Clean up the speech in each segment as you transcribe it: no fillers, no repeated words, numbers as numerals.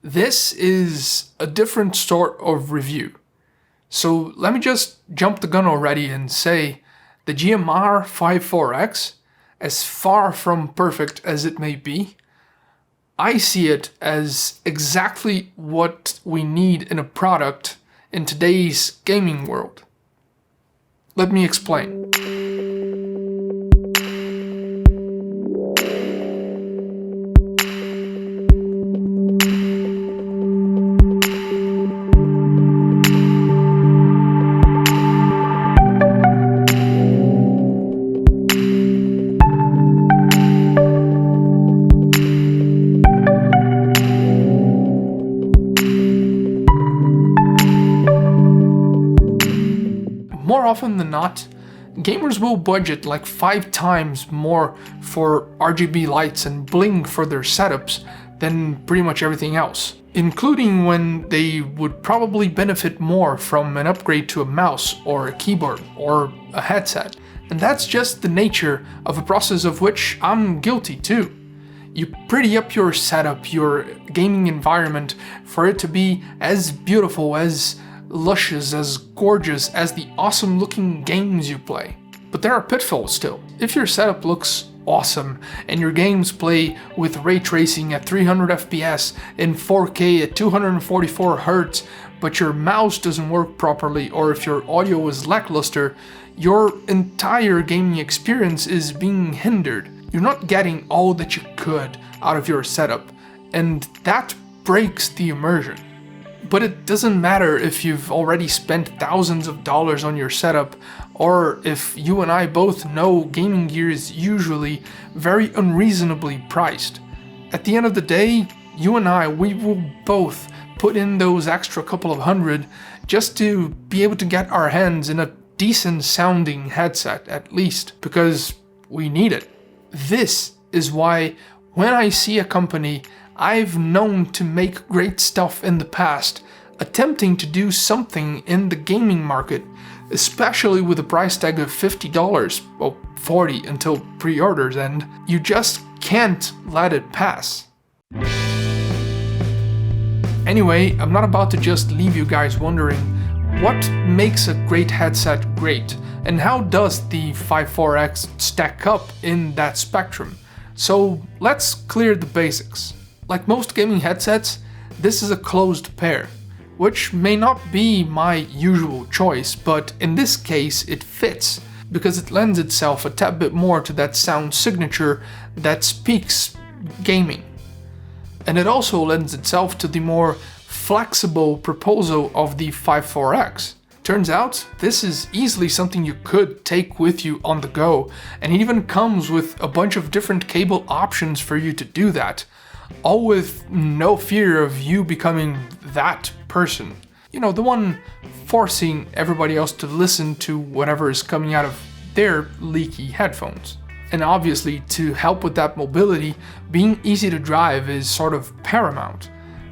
This is a different sort of review. So let me just jump the gun already and say the GMR-54X, as far from perfect as it may be, I see it as exactly what we need in a product in today's gaming world. Let me explain. More often than not, gamers will budget like 5 times more for RGB lights and bling for their setups than pretty much everything else, including when they would probably benefit more from an upgrade to a mouse or a keyboard or a headset. And that's just the nature of a process of which I'm guilty too. You pretty up your setup, your gaming environment, for it to be as beautiful, as luscious, as gorgeous as the awesome looking games you play. But there are pitfalls still. If your setup looks awesome and your games play with ray tracing at 300 FPS in 4K at 244 Hz, but your mouse doesn't work properly, or if your audio is lackluster, your entire gaming experience is being hindered. You're not getting all that you could out of your setup, and that breaks the immersion. But it doesn't matter if you've already spent thousands of dollars on your setup, or if you and I both know gaming gear is usually very unreasonably priced. At the end of the day, you and I, we will both put in those extra couple of hundred just to be able to get our hands in a decent sounding headset at least, because we need it. This is why when I see a company I've known to make great stuff in the past attempting to do something in the gaming market, especially with a price tag of $50, well, $40 until pre-orders end, you just can't let it pass. Anyway, I'm not about to just leave you guys wondering what makes a great headset great, and how does the 54X stack up in that spectrum. So let's clear the basics. Like most gaming headsets, this is a closed pair, which may not be my usual choice, but in this case it fits, because it lends itself a tad bit more to that sound signature that speaks gaming. And it also lends itself to the more flexible proposal of the 54X. Turns out, this is easily something you could take with you on the go, and it even comes with a bunch of different cable options for you to do that, all with no fear of you becoming that person. You know, the one forcing everybody else to listen to whatever is coming out of their leaky headphones. And obviously, to help with that mobility, being easy to drive is sort of paramount,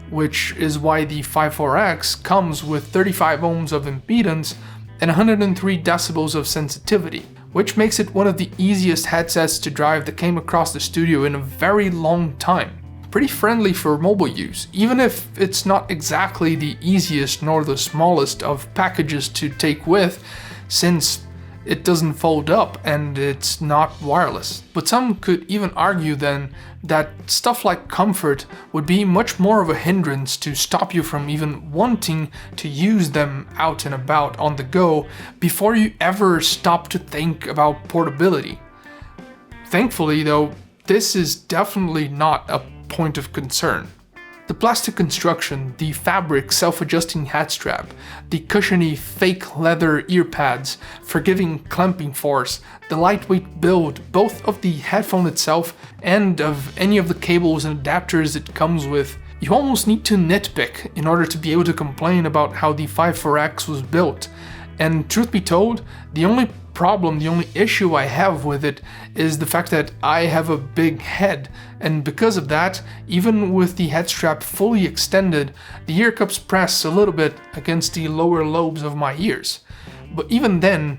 which is why the 54X comes with 35 ohms of impedance and 103 decibels of sensitivity, which makes it one of the easiest headsets to drive that came across the studio in a very long time. Pretty friendly for mobile use, even if it's not exactly the easiest nor the smallest of packages to take with, since it doesn't fold up and it's not wireless. But some could even argue then that stuff like comfort would be much more of a hindrance to stop you from even wanting to use them out and about on the go before you ever stop to think about portability. Thankfully though, this is definitely not a point of concern. The plastic construction, the fabric self-adjusting head strap, the cushiony fake leather ear pads, forgiving clamping force, the lightweight build, both of the headphone itself and of any of the cables and adapters it comes with. You almost need to nitpick in order to be able to complain about how the 54X was built. And truth be told, the only issue I have with it is the fact that I have a big head, and because of that, even with the head strap fully extended, the ear cups press a little bit against the lower lobes of my ears. But even then,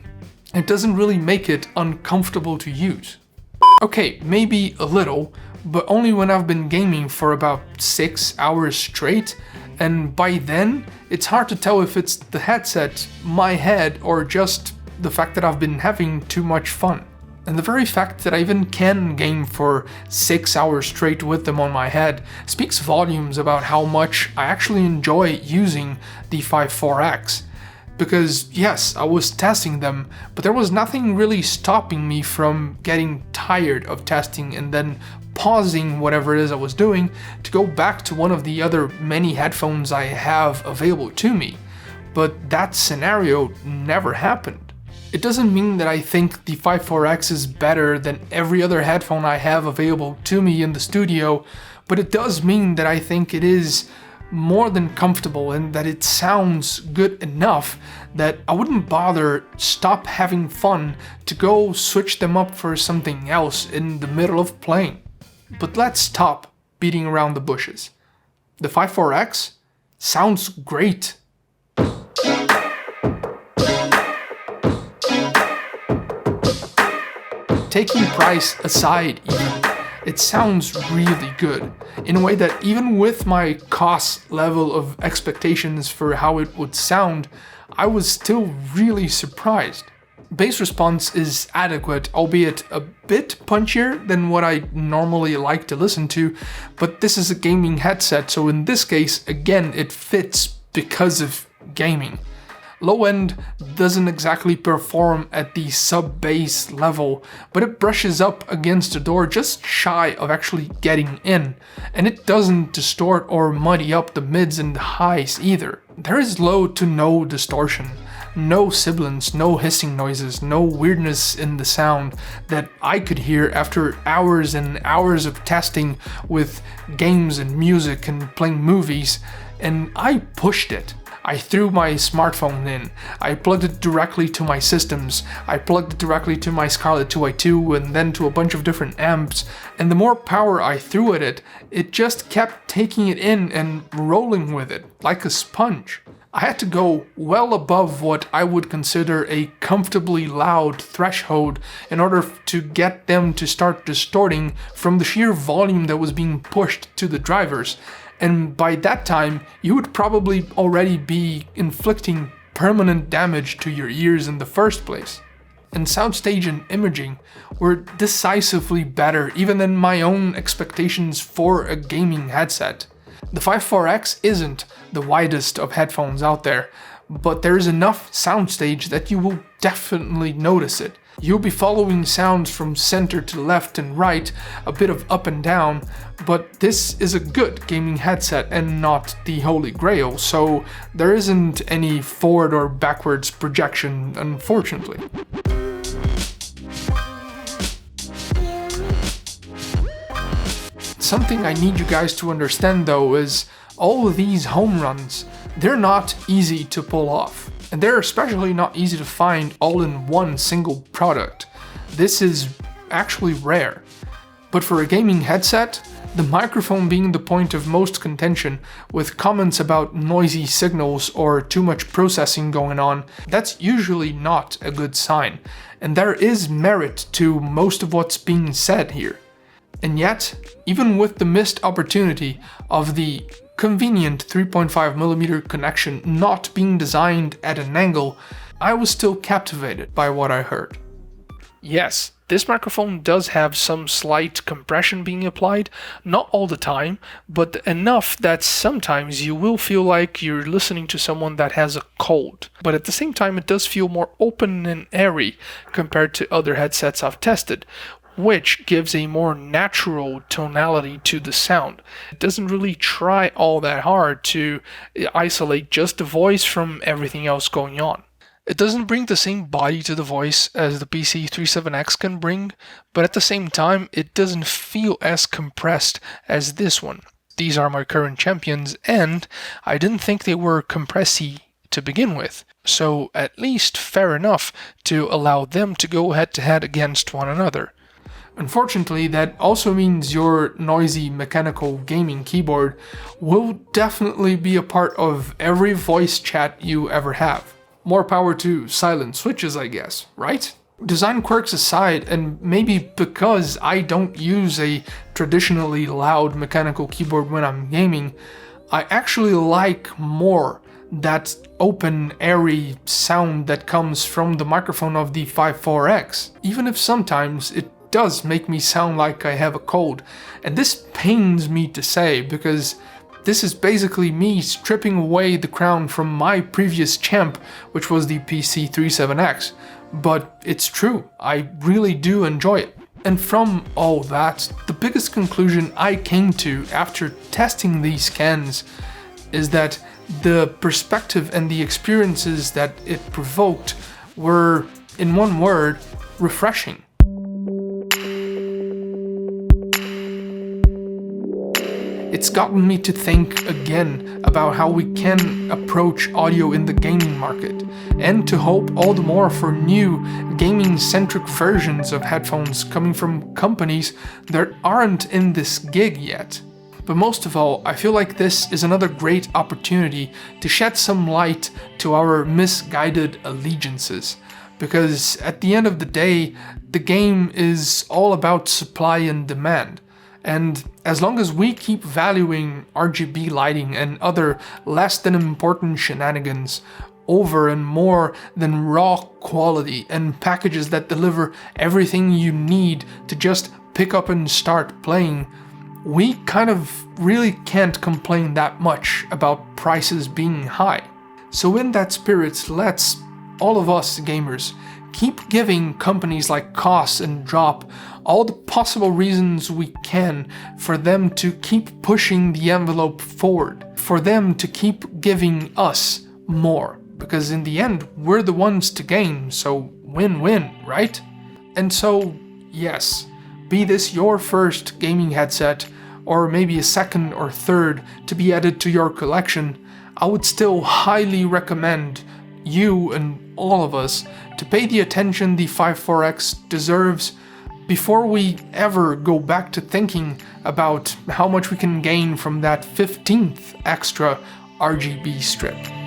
it doesn't really make it uncomfortable to use. Okay, maybe a little, but only when I've been gaming for about 6 hours straight, and by then, it's hard to tell if it's the headset, my head, or just the fact that I've been having too much fun. And the very fact that I even can game for 6 hours straight with them on my head speaks volumes about how much I actually enjoy using the 54X. Because yes, I was testing them, but there was nothing really stopping me from getting tired of testing and then pausing whatever it is I was doing to go back to one of the other many headphones I have available to me. But that scenario never happened. It doesn't mean that I think the 54X is better than every other headphone I have available to me in the studio, but it does mean that I think it is more than comfortable and that it sounds good enough that I wouldn't bother stop having fun to go switch them up for something else in the middle of playing. But let's stop beating around the bushes. The 54X sounds great. Taking price aside even, it sounds really good, in a way that even with my KOSS level of expectations for how it would sound, I was still really surprised. Bass response is adequate, albeit a bit punchier than what I normally like to listen to, but this is a gaming headset, so in this case, again, it fits because of gaming. Low end doesn't exactly perform at the sub-bass level, but it brushes up against the door just shy of actually getting in, and it doesn't distort or muddy up the mids and the highs either. There is low to no distortion, no sibilance, no hissing noises, no weirdness in the sound that I could hear after hours and hours of testing with games and music and playing movies, and I pushed it. I threw my smartphone in, I plugged it directly to my systems, I plugged it directly to my Scarlett 2i2 and then to a bunch of different amps, and the more power I threw at it, it just kept taking it in and rolling with it, like a sponge. I had to go well above what I would consider a comfortably loud threshold in order to get them to start distorting from the sheer volume that was being pushed to the drivers. And by that time, you would probably already be inflicting permanent damage to your ears in the first place. And soundstage and imaging were decisively better even than my own expectations for a gaming headset. The 54X isn't the widest of headphones out there, but there is enough soundstage that you will definitely notice it. You'll be following sounds from center to left and right, a bit of up and down, but this is a good gaming headset and not the holy grail, so there isn't any forward or backwards projection, unfortunately. Something I need you guys to understand though is all of these home runs, they're not easy to pull off. And they're especially not easy to find all in one single product. This is actually rare. But for a gaming headset, the microphone being the point of most contention, with comments about noisy signals or too much processing going on, that's usually not a good sign. And there is merit to most of what's being said here. And yet, even with the missed opportunity of the convenient 3.5mm connection not being designed at an angle, I was still captivated by what I heard. Yes, this microphone does have some slight compression being applied, not all the time, but enough that sometimes you will feel like you're listening to someone that has a cold. But at the same time, it does feel more open and airy compared to other headsets I've tested, which gives a more natural tonality to the sound. It doesn't really try all that hard to isolate just the voice from everything else going on. It doesn't bring the same body to the voice as the PC37X can bring, but at the same time, it doesn't feel as compressed as this one. These are my current champions, and I didn't think they were compressy to begin with, so at least fair enough to allow them to go head-to-head against one another. Unfortunately, that also means your noisy mechanical gaming keyboard will definitely be a part of every voice chat you ever have. More power to silent switches, I guess, right? Design quirks aside, and maybe because I don't use a traditionally loud mechanical keyboard when I'm gaming, I actually like more that open, airy sound that comes from the microphone of the 54X, even if sometimes it does make me sound like I have a cold. And this pains me to say, because this is basically me stripping away the crown from my previous champ, which was the PC37X. But it's true, I really do enjoy it. And from all that, the biggest conclusion I came to after testing these cans is that the perspective and the experiences that it provoked were, in one word, refreshing. It's gotten me to think again about how we can approach audio in the gaming market, and to hope all the more for new gaming-centric versions of headphones coming from companies that aren't in this gig yet. But most of all, I feel like this is another great opportunity to shed some light to our misguided allegiances. Because at the end of the day, the game is all about supply and demand. And as long as we keep valuing RGB lighting and other less than important shenanigans over and more than raw quality and packages that deliver everything you need to just pick up and start playing, we kind of really can't complain that much about prices being high. So in that spirit, let's, all of us gamers, keep giving companies like KOSS and Drop all the possible reasons we can for them to keep pushing the envelope forward, for them to keep giving us more, because in the end, we're the ones to gain, so win-win, right? And so, yes, be this your first gaming headset, or maybe a second or third to be added to your collection, I would still highly recommend you and all of us to pay the attention the 54X deserves before we ever go back to thinking about how much we can gain from that 15th extra RGB strip.